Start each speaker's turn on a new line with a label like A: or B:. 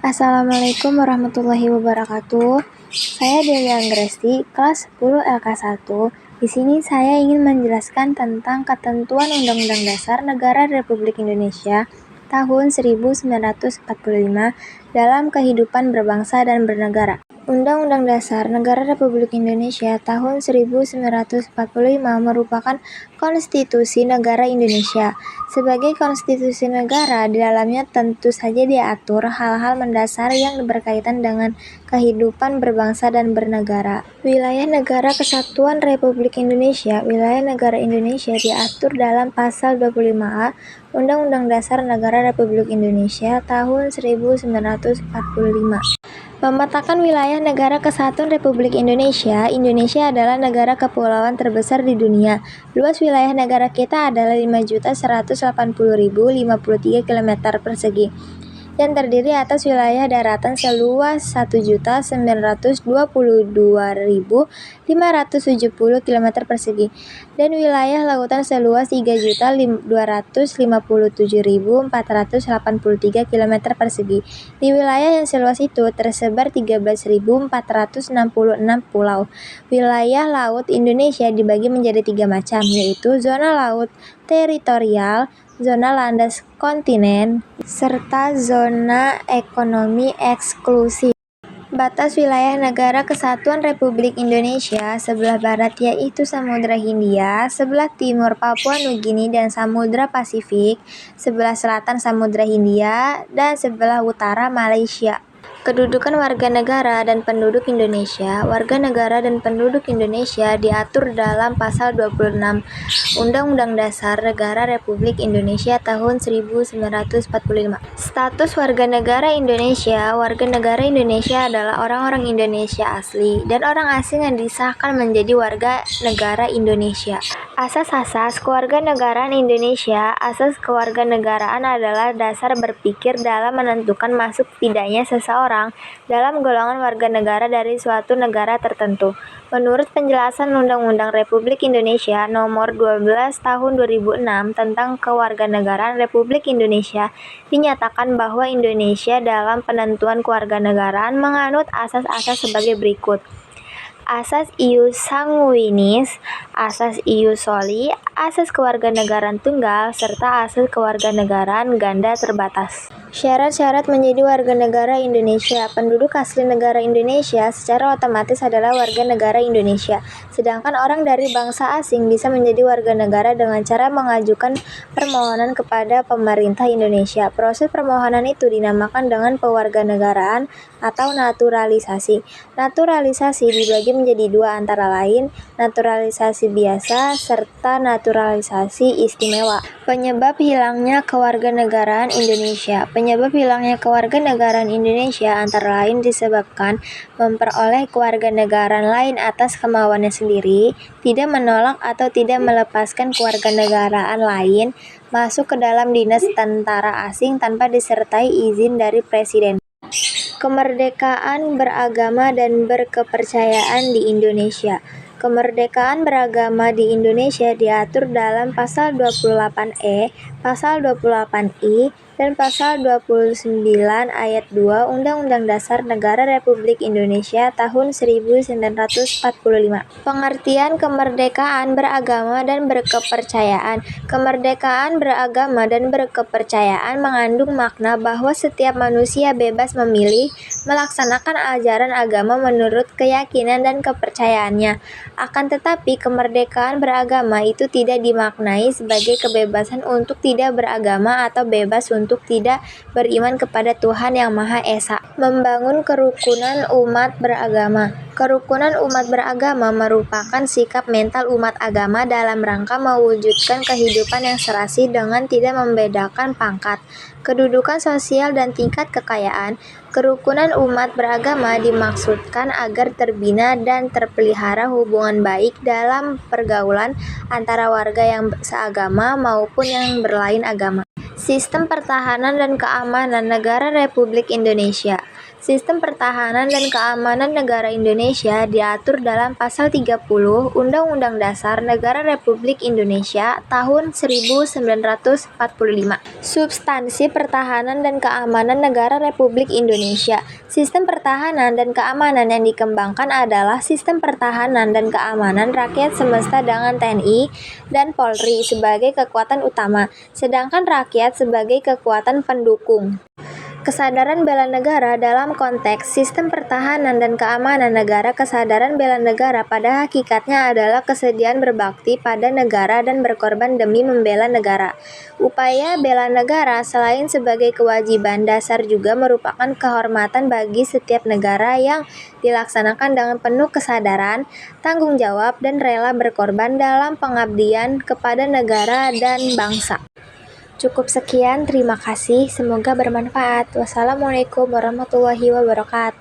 A: Assalamualaikum warahmatullahi wabarakatuh. Saya Dewi Anggresti, kelas 10 LK1. Di sini saya ingin menjelaskan tentang ketentuan Undang-Undang Dasar Negara Republik Indonesia tahun 1945 dalam kehidupan berbangsa dan bernegara. Undang-Undang Dasar Negara Republik Indonesia tahun 1945 merupakan konstitusi negara Indonesia. Sebagai konstitusi negara, di dalamnya tentu saja diatur hal-hal mendasar yang berkaitan dengan kehidupan berbangsa dan bernegara. Wilayah Negara Kesatuan Republik Indonesia. Wilayah negara Indonesia diatur dalam pasal 25A Undang-Undang Dasar Negara Republik Indonesia tahun 1945. Memetakan wilayah negara kesatuan Republik Indonesia. Indonesia adalah negara kepulauan terbesar di dunia. Luas wilayah negara kita adalah 5.180.053 km persegi, yang terdiri atas wilayah daratan seluas 1.922.570 km persegi dan wilayah lautan seluas 3.257.483 km persegi. Di wilayah yang seluas itu tersebar 13.466 pulau. Wilayah laut Indonesia dibagi menjadi 3 macam, yaitu zona laut teritorial, zona landas kontinen, serta zona ekonomi eksklusif. Batas wilayah negara kesatuan Republik Indonesia: sebelah barat yaitu Samudra Hindia, sebelah timur Papua Nugini dan Samudra Pasifik, sebelah selatan Samudra Hindia, dan sebelah utara Malaysia. Kedudukan warga negara dan penduduk Indonesia. Warga negara dan penduduk Indonesia diatur dalam pasal 26 Undang-Undang Dasar Negara Republik Indonesia tahun 1945. Status warga negara Indonesia. Warga negara Indonesia adalah orang-orang Indonesia asli dan orang asing yang disahkan menjadi warga negara Indonesia. Asas-asas kewarganegaraan Indonesia. Asas kewarganegaraan adalah dasar berpikir dalam menentukan masuk tidaknya seseorang dalam golongan warga negara dari suatu negara tertentu. Menurut penjelasan Undang-Undang Republik Indonesia Nomor 12 Tahun 2006 tentang Kewarganegaraan Republik Indonesia, dinyatakan bahwa Indonesia dalam penentuan kewarganegaraan menganut asas-asas sebagai berikut. Asas ius sanguinis, asas ius soli, asas kewarganegaraan tunggal, serta asas kewarganegaraan ganda terbatas. Syarat-syarat menjadi warga negara Indonesia. Penduduk asli negara Indonesia secara otomatis adalah warga negara Indonesia. Sedangkan orang dari bangsa asing bisa menjadi warga negara dengan cara mengajukan permohonan kepada pemerintah Indonesia. Proses permohonan itu dinamakan dengan pewarganegaraan atau naturalisasi. Naturalisasi dibagi menjadi dua, antara lain naturalisasi biasa serta naturalisasi istimewa. Penyebab hilangnya kewarganegaraan Indonesia. Penyebab hilangnya kewarganegaraan Indonesia antara lain disebabkan memperoleh kewarganegaraan lain atas kemauannya sendiri, tidak menolak atau tidak melepaskan kewarganegaraan lain masuk ke dalam dinas tentara asing tanpa disertai izin dari presiden. Kemerdekaan beragama dan berkepercayaan di Indonesia. Kemerdekaan beragama di Indonesia diatur dalam Pasal 28E, Pasal 28I, dan Pasal 29 Ayat 2 Undang-Undang Dasar Negara Republik Indonesia tahun 1945. Pengertian kemerdekaan beragama dan berkepercayaan. Kemerdekaan beragama dan berkepercayaan mengandung makna bahwa setiap manusia bebas memilih, melaksanakan ajaran agama menurut keyakinan dan kepercayaannya. Akan tetapi, kemerdekaan beragama itu tidak dimaknai sebagai kebebasan untuk tidak beragama atau bebas untuk tidak beriman kepada Tuhan Yang Maha Esa. Membangun kerukunan umat beragama. Kerukunan umat beragama merupakan sikap mental umat agama dalam rangka mewujudkan kehidupan yang serasi dengan tidak membedakan pangkat, kedudukan sosial, dan tingkat kekayaan. Kerukunan umat beragama dimaksudkan agar terbina dan terpelihara hubungan baik dalam pergaulan antara warga yang seagama maupun yang berlain agama. Sistem pertahanan dan keamanan negara Republik Indonesia. Sistem pertahanan dan keamanan negara Indonesia diatur dalam Pasal 30 Undang-Undang Dasar Negara Republik Indonesia tahun 1945. Substansi pertahanan dan keamanan negara Republik Indonesia. Sistem pertahanan dan keamanan yang dikembangkan adalah sistem pertahanan dan keamanan rakyat semesta dengan TNI dan Polri sebagai kekuatan utama, sedangkan rakyat sebagai kekuatan pendukung. Kesadaran bela negara dalam konteks sistem pertahanan dan keamanan negara. Kesadaran bela negara pada hakikatnya adalah kesediaan berbakti pada negara dan berkorban demi membela negara. Upaya bela negara selain sebagai kewajiban dasar juga merupakan kehormatan bagi setiap negara yang dilaksanakan dengan penuh kesadaran, tanggung jawab, dan rela berkorban dalam pengabdian kepada negara dan bangsa. Cukup sekian, terima kasih. Semoga bermanfaat. Wassalamualaikum warahmatullahi wabarakatuh.